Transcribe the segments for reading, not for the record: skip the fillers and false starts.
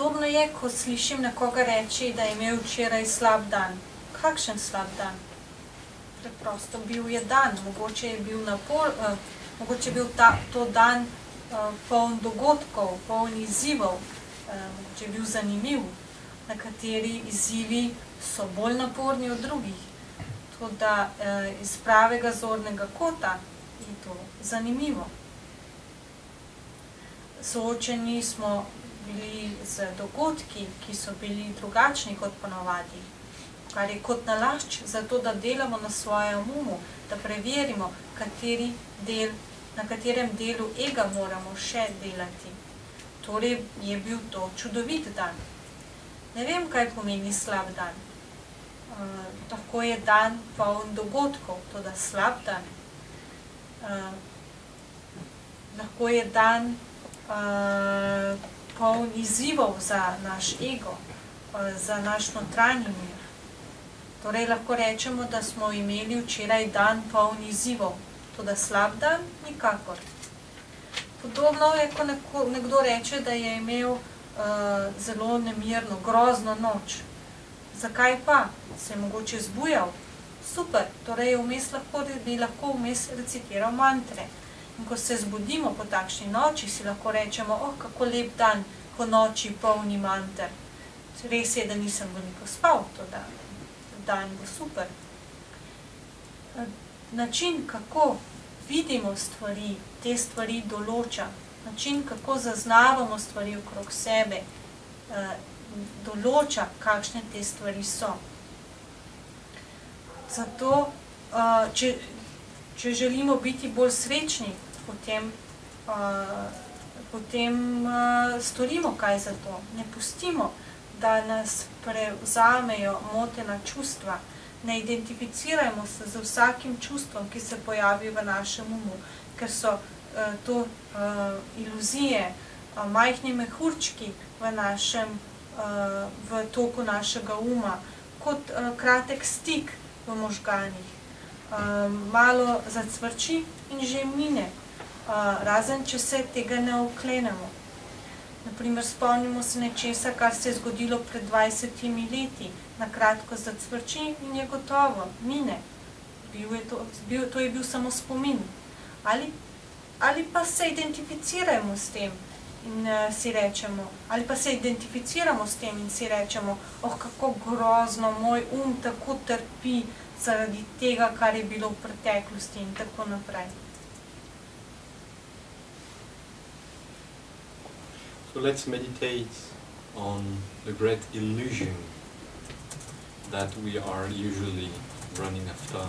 Podobno je, ko slišim nekoga reči, da je imel včeraj slab dan. Kakšen slab dan? Preprosto bil je dan, mogoče je bil mogoče je bil to dan poln dogodkov, poln izzivov, mogoče je bil zanimiv. Nekateri izzivi so bolj naporni od drugih. Tako da iz pravega zornega kota je to zanimivo. Soočeni smo bili z dogodki, ki so bili drugačni kot ponavadi, kar je kot nalašč za to, da delamo na svojem umu, da preverimo, na katerem delu ega moramo še delati. Torej je bil to čudovit dan. Ne vem, kaj pomeni slab dan. Lahko je dan poln dogodkov, toda slab dan. Lahko je dan poln izzivov za naš ego, za naš notranji mir. Torej lahko rečemo, da smo imeli včeraj dan poln izzivov, toda slab dan nikakor. Podobno je, ko nekdo reče, da je imel zelo nemirno, grozno noč. Zakaj pa? Se je mogoče zbujal? Super, torej bi lahko vmes recitiral mantre. In ko se zbudimo po takšni noči, si lahko rečemo, kako lep dan, po noči polni manter. Res je, da nisem veliko spal, toda dan bo super. Način, kako vidimo stvari, te stvari določa. Način, kako zaznavamo stvari okrog sebe, določa, kakšne te stvari so. Zato, če želimo biti bolj srečni, potem storimo kaj za to. Ne pustimo, da nas prevzamejo motena čustva. Ne identificirajmo se z vsakim čustvom, ki se pojavi v našem umu, ker so to iluzije, majhni mehurčki v toku našega uma, kot kratek stik v možganih. Malo zacvrči in že mine, razen če se tega ne oklenemo. Naprimer, spomnimo se nečesa, kar se je zgodilo pred 20 leti, na kratko zacvrči in je gotovo, mine. To je bil samo spomin. Ali pa se identificiramo s tem in si rečemo, kako grozno, moj tako trpi zaradi tega, kar je bilo v preteklosti in tako naprej. So let's meditate on the great illusion that we are usually running after,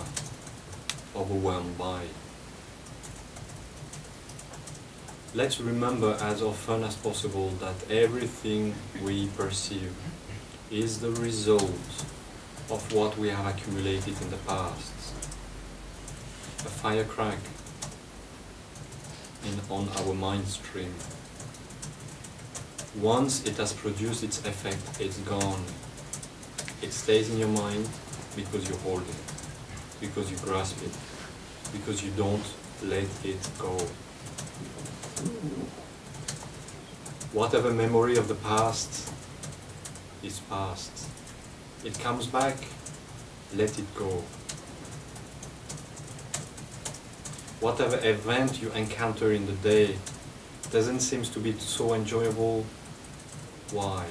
overwhelmed by. Let's remember as often as possible that everything we perceive is the result of what we have accumulated in the past. A firecrack on our mind stream. Once it has produced its effect, it's gone. It stays in your mind because you hold it, because you grasp it, because you don't let it go. Whatever memory of the past is past. It comes back, let it go. Whatever event you encounter in the day doesn't seem to be so enjoyable. Why?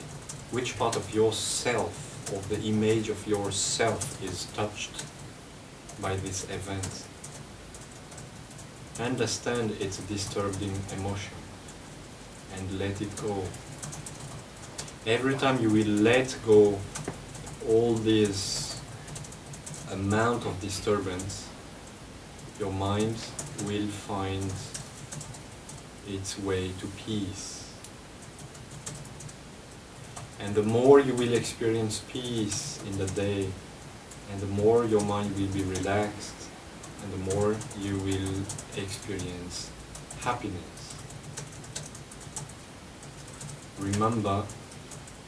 Which part of yourself, of the image of yourself, is touched by this event? Understand its disturbing emotion and let it go. Every time you will let go all this amount of disturbance, your mind will find its way to peace. And the more you will experience peace in the day, and the more your mind will be relaxed, and the more you will experience happiness. Remember,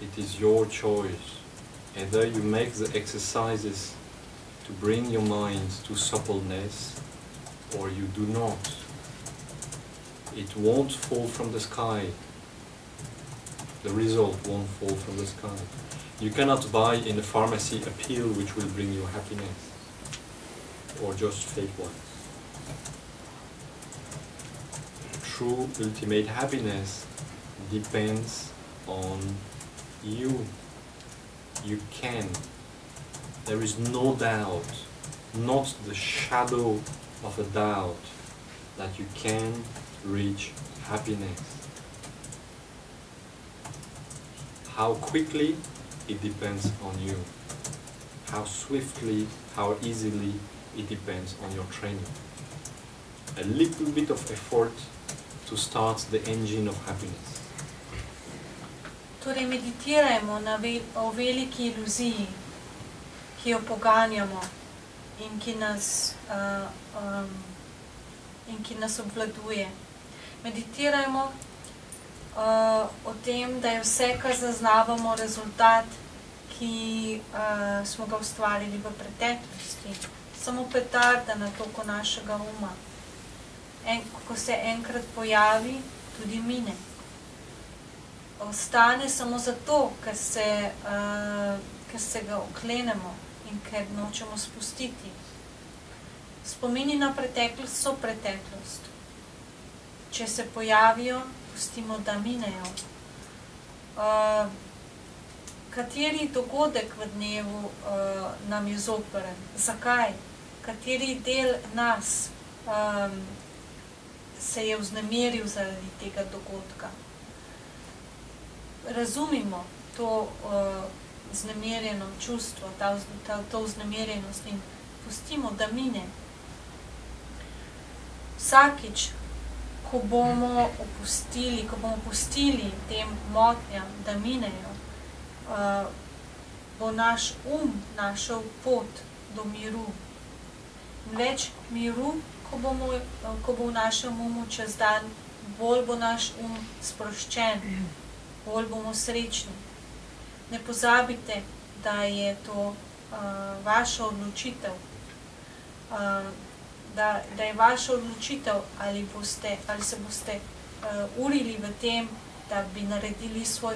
it is your choice. Either you make the exercises to bring your mind to suppleness, or you do not. It won't fall from the sky. The result won't fall from the sky. You cannot buy in the pharmacy a pill which will bring you happiness, or just fake ones. True ultimate happiness depends on you. You can. There is no doubt, not the shadow of a doubt, that you can reach happiness. How quickly, it depends on you. How swiftly, how easily, it depends on your training. A little bit of effort to start the engine of happiness. Torej meditirajmo o veliki iluziji, ki jo poganjamo in ki nas obvladuje. Meditirajmo o tem, da je vse, kar zaznavamo, rezultat, ki smo ga ustvarili v preteklosti. Samo petarda na toku našega uma. Ko se enkrat pojavi, tudi mine. Ostane samo zato, ker se ga oklenemo in ker nočemo spustiti. Spomini na preteklost so preteklost. Če se pojavijo, pustimo, da minejo. Kateri dogodek v dnevu nam je zoperen? Zakaj? Kateri del nas se je vznemiril zaradi tega dogodka? Razumimo to vznemirjeno čustvo, to vznemirjenost in pustimo, da mine. Vsakič, ko bomo pustili tem motnjam, da minejo, bo naš našel pot do miru. In več miru, ko bo v našem umu čez dan, bolj bo naš sproščen, bolj bomo srečni. Ne pozabite, da je to vaša odločitev, da je vaša odločitev, ali se boste urili v tem, da bi naredili svoj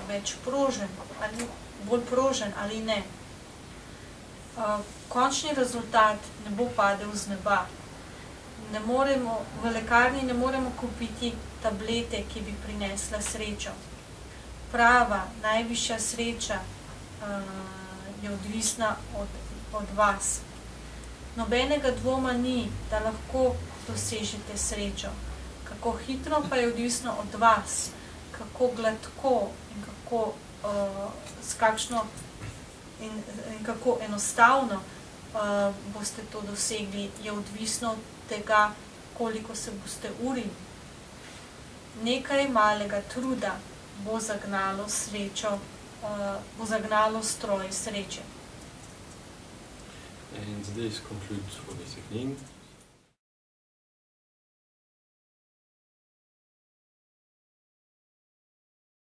več prožen, ali bolj prožen ali ne. Končni rezultat ne bo padel z neba. V lekarni ne moremo kupiti tablete, ki bi prinesla srečo. Prava, najvišja sreča je odvisna od vas. Nobenega dvoma ni, da lahko dosežete srečo. Kako hitro pa je odvisno od vas, kako gladko in kako enostavno boste to dosegli, je odvisno od tega, koliko se boste urili. Nekaj malega truda bo zagnalo srečo, bo zagnalo stroj sreče. And this concludes for this evening.